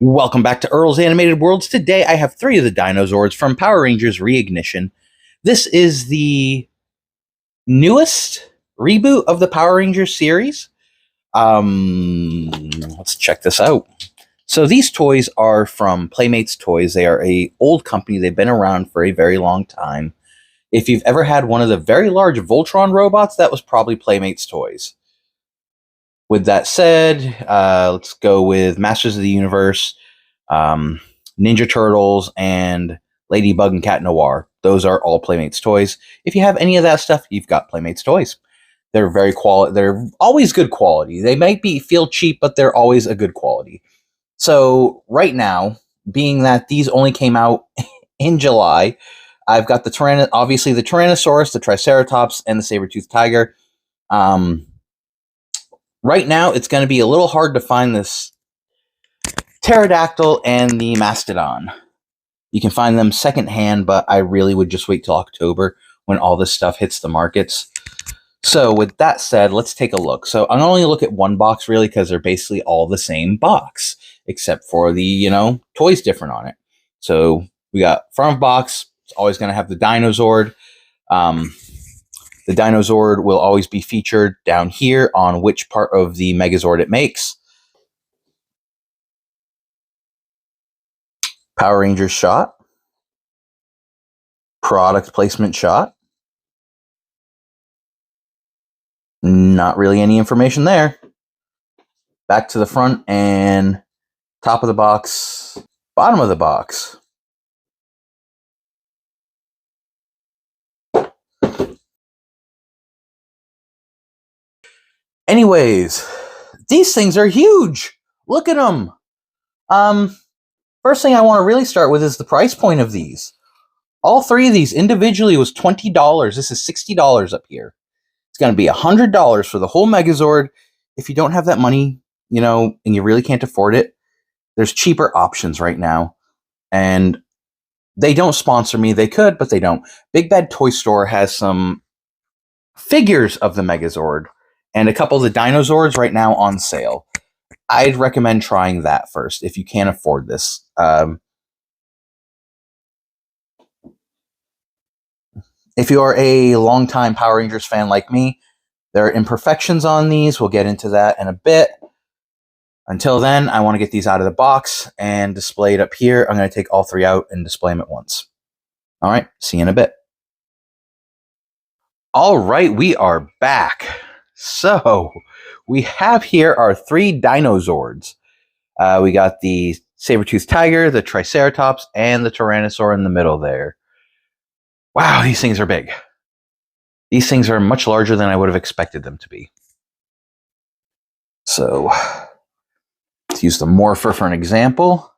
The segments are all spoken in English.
Welcome back to Earl's Animated Worlds. Today I have 3 of the Dino Zords from Power Rangers Reignition. This is the newest reboot of the Power Rangers series. Let's check this out. So these toys are from Playmate's Toys. They are an old company. They've been around for a very long time. If you've ever had one of the very large Voltron robots, that was probably Playmate's Toys. With that said, let's go with Masters of the Universe, Ninja Turtles, and Ladybug and Cat Noir. Those are all Playmate's Toys. If you have any of that stuff, you've got Playmate's Toys. They're they're always good quality. They might feel cheap, but they're always a good quality. So right now, being that these only came out in July, I've got obviously the Tyrannosaurus, the Triceratops, and the Saber-toothed Tiger. Right now, it's going to be a little hard to find this Pterodactyl and the Mastodon. You can find them secondhand, but I really would just wait till October when all this stuff hits the markets. So with that said, let's take a look. So I'm only look at one box really because they're basically all the same box, except for the, toys different on it. So we got front box. It's always going to have the Dino Zord. The Dino Zord will always be featured down here on which part of the Megazord it makes. Power Rangers shot. Product placement shot. Not really any information there. Back to the front and top of the box, bottom of the box. Anyways, these things are huge. Look at them. First thing I want to really start with is the price point of these. All 3 of these individually was $20. This is $60 up here. It's going to be $100 for the whole Megazord. If you don't have that money, and you really can't afford it, there's cheaper options right now. And they don't sponsor me. They could, but they don't. Big Bad Toy Store has some figures of the Megazord and a couple of the Dino Zords right now on sale. I'd recommend trying that first if you can't afford this. If you are a longtime Power Rangers fan like me, there are imperfections on these. We'll get into that in a bit. Until then, I want to get these out of the box and display it up here. I'm going to take all 3 out and display them at once. All right, see you in a bit. All right, we are back. So we have here our 3 Dino Zords. We got the Saber-toothed Tiger, the Triceratops, and the Tyrannosaur in the middle there. Wow, these things are big. These things are much larger than I would have expected them to be. So let's use the Morpher for an example.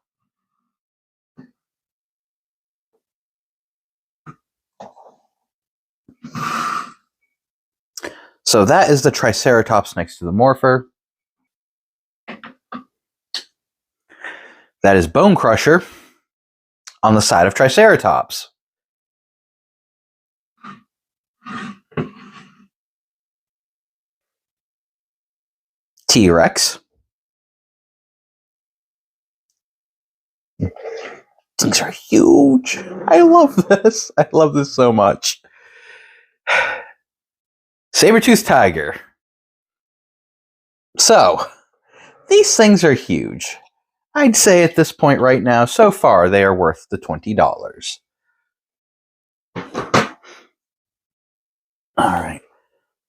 So that is the Triceratops next to the Morpher. That is Bone Crusher on the side of Triceratops. T-Rex. Things are huge. I love this. I love this so much. Saber-toothed Tiger. So, these things are huge. I'd say at this point right now, so far, they are worth the $20. All right.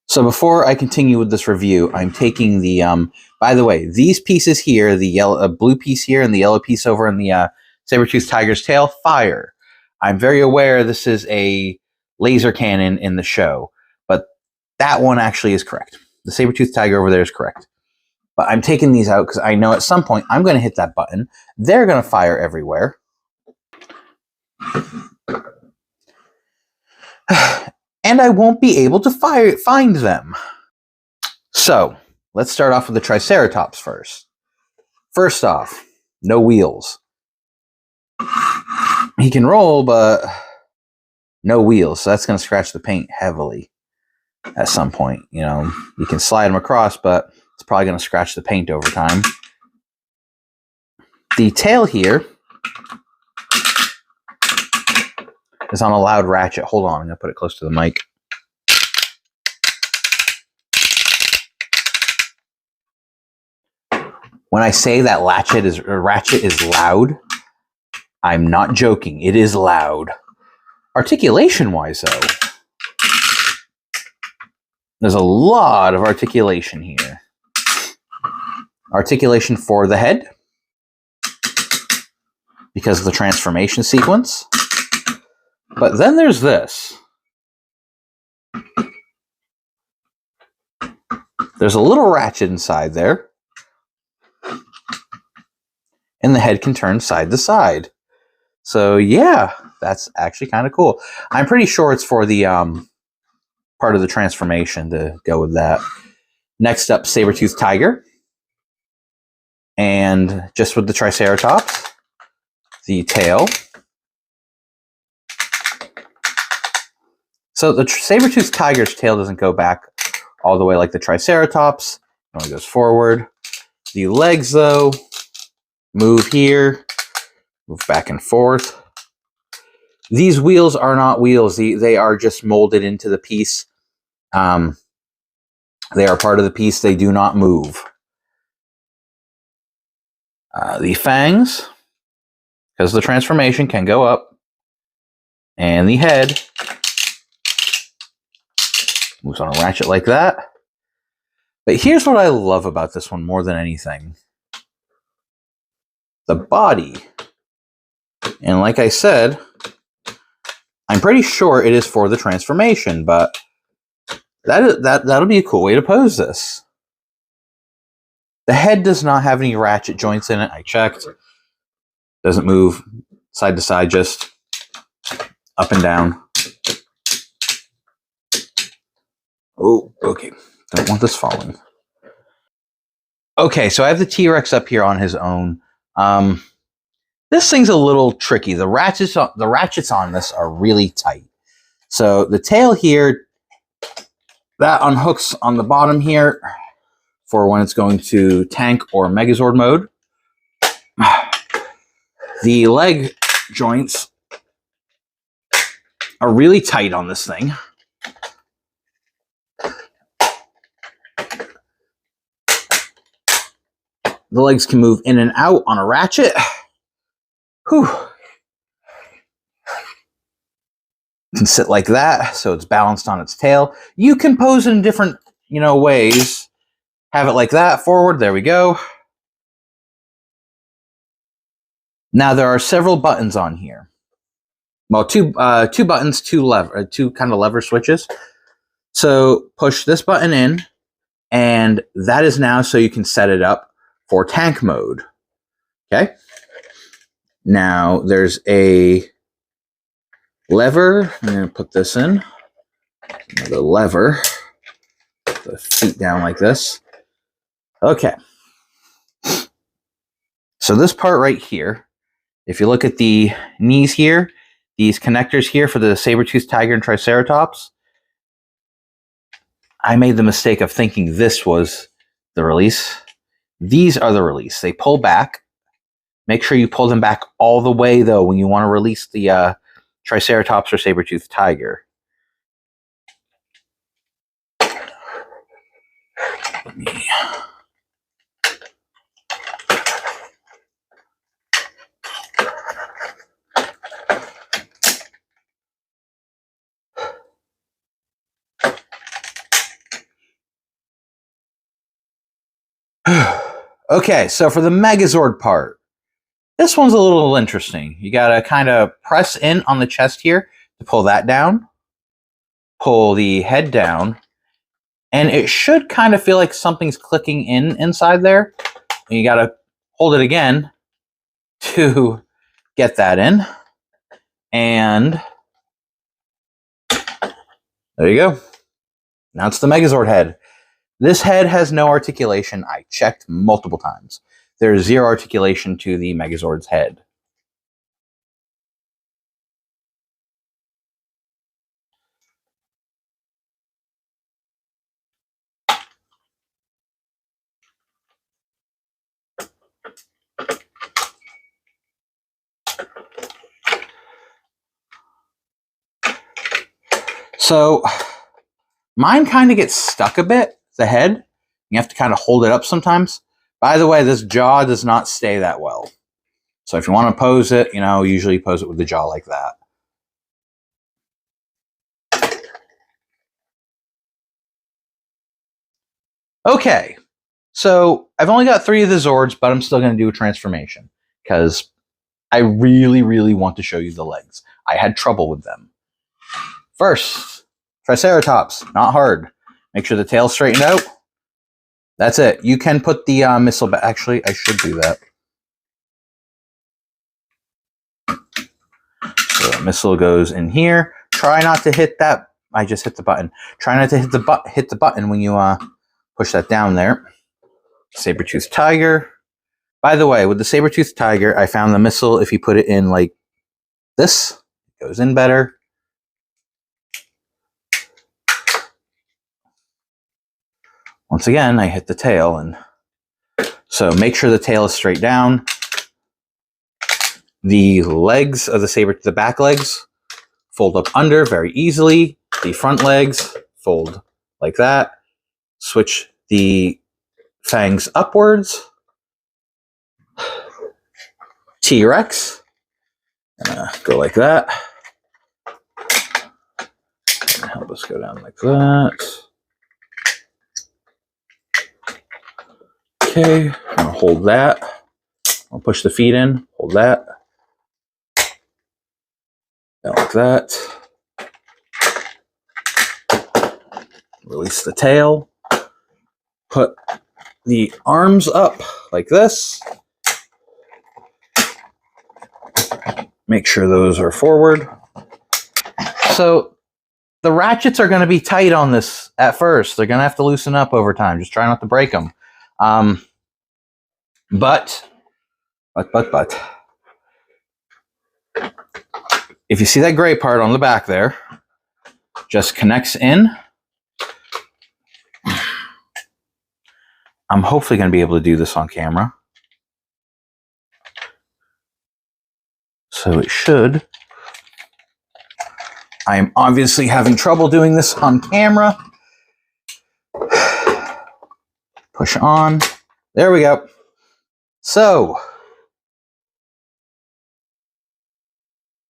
So before I continue with this review, I'm taking the, by the way, these pieces here, the yellow, blue piece here and the yellow piece over in the Saber-toothed Tiger's tail, fire. I'm very aware this is a laser cannon in the show, but that one actually is correct. The Saber-toothed Tiger over there is correct. But I'm taking these out because I know at some point I'm going to hit that button. They're going to fire everywhere. And I won't be able to find them. So, let's start off with the Triceratops first. First off, no wheels. He can roll, but no wheels. So that's going to scratch the paint heavily at some point. You can slide him across, but it's probably going to scratch the paint over time. The tail here is on a loud ratchet. Hold on, I'm going to put it close to the mic. When I say that ratchet is loud, I'm not joking. It is loud. Articulation-wise, though, there's a lot of articulation here. Articulation for the head, because of the transformation sequence. But then there's this. There's a little ratchet inside there. And the head can turn side to side. So yeah, that's actually kind of cool. I'm pretty sure it's for the part of the transformation to go with that. Next up, saber-toothed tiger. And just with the triceratops, the tail. So the saber-toothed tiger's tail doesn't go back all the way like the triceratops. It only goes forward. The legs, though, move here, move back and forth. These wheels are not wheels. They are just molded into the piece. They are part of the piece. They do not move. The fangs, because the transformation, can go up. And the head moves on a ratchet like that. But here's what I love about this one more than anything. The body. And like I said, I'm pretty sure it is for the transformation, but that'll be a cool way to pose this. The head does not have any ratchet joints in it. I checked. Doesn't move side to side, just up and down. Oh, okay. Don't want this falling. Okay, so I have the T-Rex up here on his own. This thing's a little tricky. The ratchets on this are really tight. So the tail here, that unhooks on the bottom here for when it's going to tank or Megazord mode. The leg joints are really tight on this thing. The legs can move in and out on a ratchet. Whew. It can sit like that, so it's balanced on its tail. You can pose it in different, ways. Have it like that, forward, there we go. Now there are several buttons on here. Well, two buttons, two kind of lever switches. So push this button in, and that is now so you can set it up for tank mode. Okay. Now there's a lever. I'm going to put this in. Another lever. Put the feet down like this. Okay. So this part right here, if you look at the knees here, these connectors here for the saber-toothed tiger and triceratops, I made the mistake of thinking this was the release. These are the release. They pull back. Make sure you pull them back all the way, though, when you want to release the triceratops or saber-toothed tiger. Okay, so for the Megazord part, this one's a little interesting. You gotta kind of press in on the chest here to pull that down. Pull the head down. And it should kind of feel like something's clicking inside there. And you gotta hold it again to get that in. And there you go. Now it's the Megazord head. This head has no articulation. I checked multiple times. There's zero articulation to the Megazord's head. So mine kind of gets stuck a bit, the head. You have to kind of hold it up sometimes. By the way, this jaw does not stay that well. So if you want to pose it, usually pose it with the jaw like that. Okay, so I've only got 3 of the Zords, but I'm still going to do a transformation because I really, really want to show you the legs. I had trouble with them. First, Triceratops, not hard. Make sure the tail's straightened out. That's it. You can put the missile back. Actually, I should do that. So the missile goes in here. Try not to hit that. I just hit the button. Try not to hit the button when you push that down there. Saber-toothed tiger. By the way, with the saber-toothed tiger, I found the missile, if you put it in like this, it goes in better. Once again, I hit the tail, and so make sure the tail is straight down. The legs of the back legs fold up under very easily. The front legs fold like that. Switch the fangs upwards. T-Rex. Go like that. Help us go down like that. Okay, I'll hold that. I'll push the feet in, hold that. Like that. Release the tail. Put the arms up like this. Make sure those are forward. So the ratchets are going to be tight on this at first. They're going to have to loosen up over time. Just try not to break them. But, if you see that gray part on the back there, just connects in. I'm hopefully going to be able to do this on camera. So it should. I am obviously having trouble doing this on camera. Push on. There we go. So,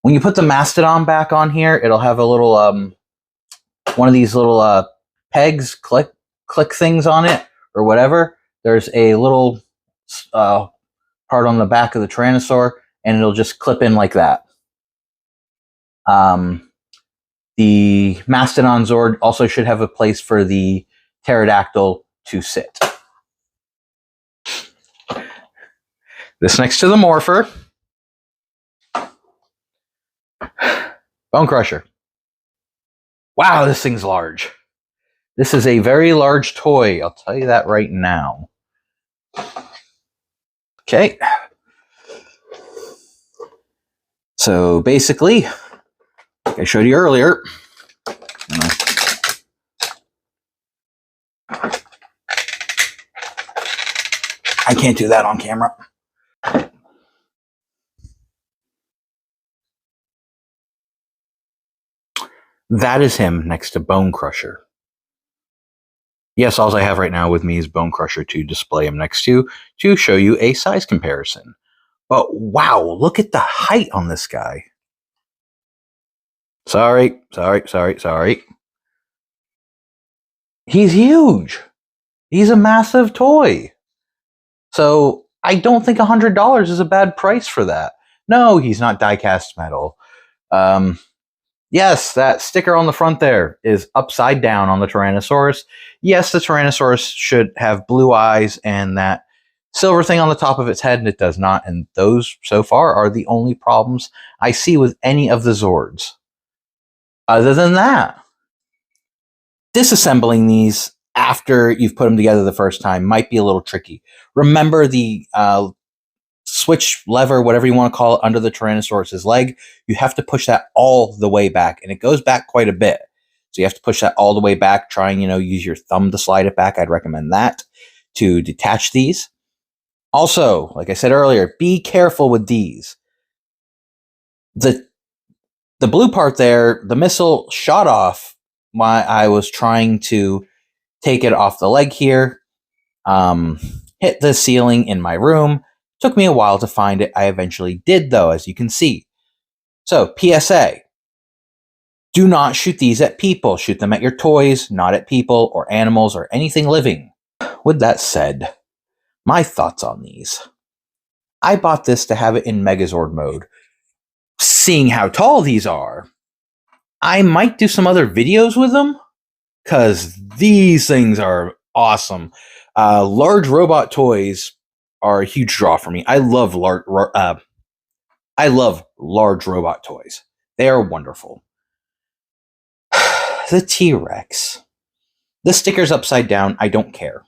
when you put the mastodon back on here, it'll have a little, one of these little pegs, click things on it, or whatever. There's a little part on the back of the Tyrannosaur, and it'll just clip in like that. The Mastodon Zord also should have a place for the pterodactyl to sit. This next to the Morpher. Bone Crusher. Wow, this thing's large. This is a very large toy. I'll tell you that right now. Okay. So basically, like I showed you earlier, I can't do that on camera. That is him next to Bone Crusher. Yes, all I have right now with me is Bone Crusher to display him next to show you a size comparison. But wow, look at the height on this guy. Sorry. He's huge. He's a massive toy. So I don't think $100 is a bad price for that. No, he's not die-cast metal. Yes, that sticker on the front there is upside down on the Tyrannosaurus. Yes, the Tyrannosaurus should have blue eyes and that silver thing on the top of its head, and it does not. And those, so far, are the only problems I see with any of the Zords. Other than that, disassembling these after you've put them together the first time might be a little tricky. Remember the switch lever, whatever you want to call it, under the Tyrannosaurus's leg. You have to push that all the way back, and it goes back quite a bit. So you have to push that all the way back. Try and, use your thumb to slide it back. I'd recommend that to detach these. Also, like I said earlier, be careful with these. The blue part there, the missile shot off while I was trying to take it off the leg here. Hit the ceiling in my room. Took me a while to find it. I eventually did, though, as you can see. So, PSA. Do not shoot these at people. Shoot them at your toys, not at people or animals or anything living. With that said, my thoughts on these. I bought this to have it in Megazord mode. Seeing how tall these are, I might do some other videos with them, because these things are awesome. Large robot toys are a huge draw for me. I love large robot toys. They are wonderful. The T-Rex. The sticker's upside down. I don't care.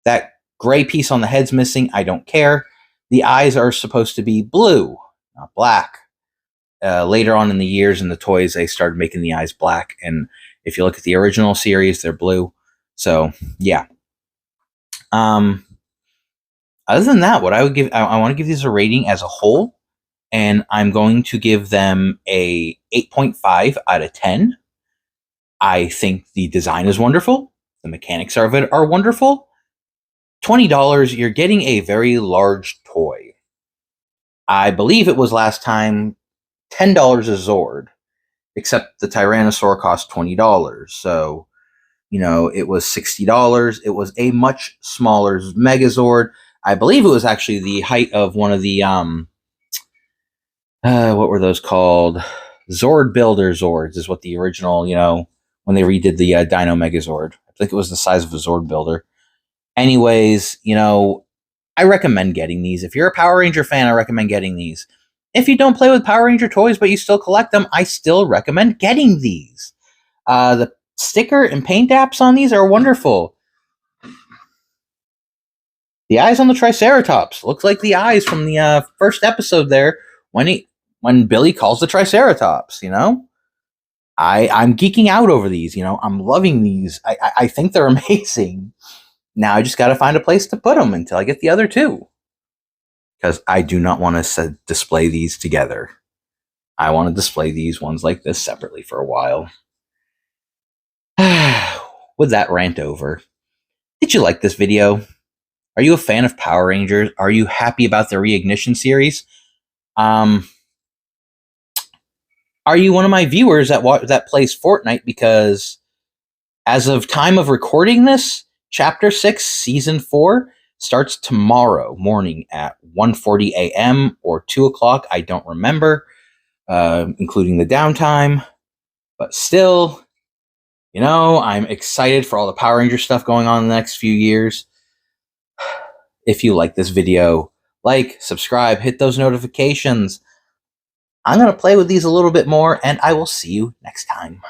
That gray piece on the head's missing. I don't care. The eyes are supposed to be blue, not black. Later on in the years in the toys, they started making the eyes black. And if you look at the original series, they're blue. So, yeah. Other than that, what I would give, I want to give these a rating as a whole. And I'm going to give them a 8.5 out of 10. I think the design is wonderful. The mechanics of it are wonderful. $20, you're getting a very large toy. I believe it was last time $10 a Zord, except the Tyrannosaur cost $20. So, you know, it was $60. It was a much smaller Megazord. I believe it was actually the height of one of the, what were those called? Zord Builder Zords is what the original, you know, when they redid the Dino Megazord. I think it was the size of a Zord Builder. Anyways, you know, I recommend getting these. If you're a Power Ranger fan, I recommend getting these. If you don't play with Power Ranger toys, but you still collect them, I still recommend getting these. The sticker and paint apps on these are wonderful. The eyes on the Triceratops looks like the eyes from the first episode there when Billy calls the Triceratops, you know? I'm geeking out over these, you know? I'm loving these. I think they're amazing. Now I just got to find a place to put them until I get the other two. Because I do not want to display these together. I want to display these ones like this separately for a while. With that rant over, did you like this video? Are you a fan of Power Rangers? Are you happy about the Reignition series? Are you one of my viewers that plays Fortnite? Because as of time of recording this, Chapter 6, Season 4 starts tomorrow morning at 1:40 a.m. or 2 o'clock. I don't remember, including the downtime. But still, you know, I'm excited for all the Power Ranger stuff going on in the next few years. If you like this video, like, subscribe, hit those notifications. I'm going to play with these a little bit more, and I will see you next time.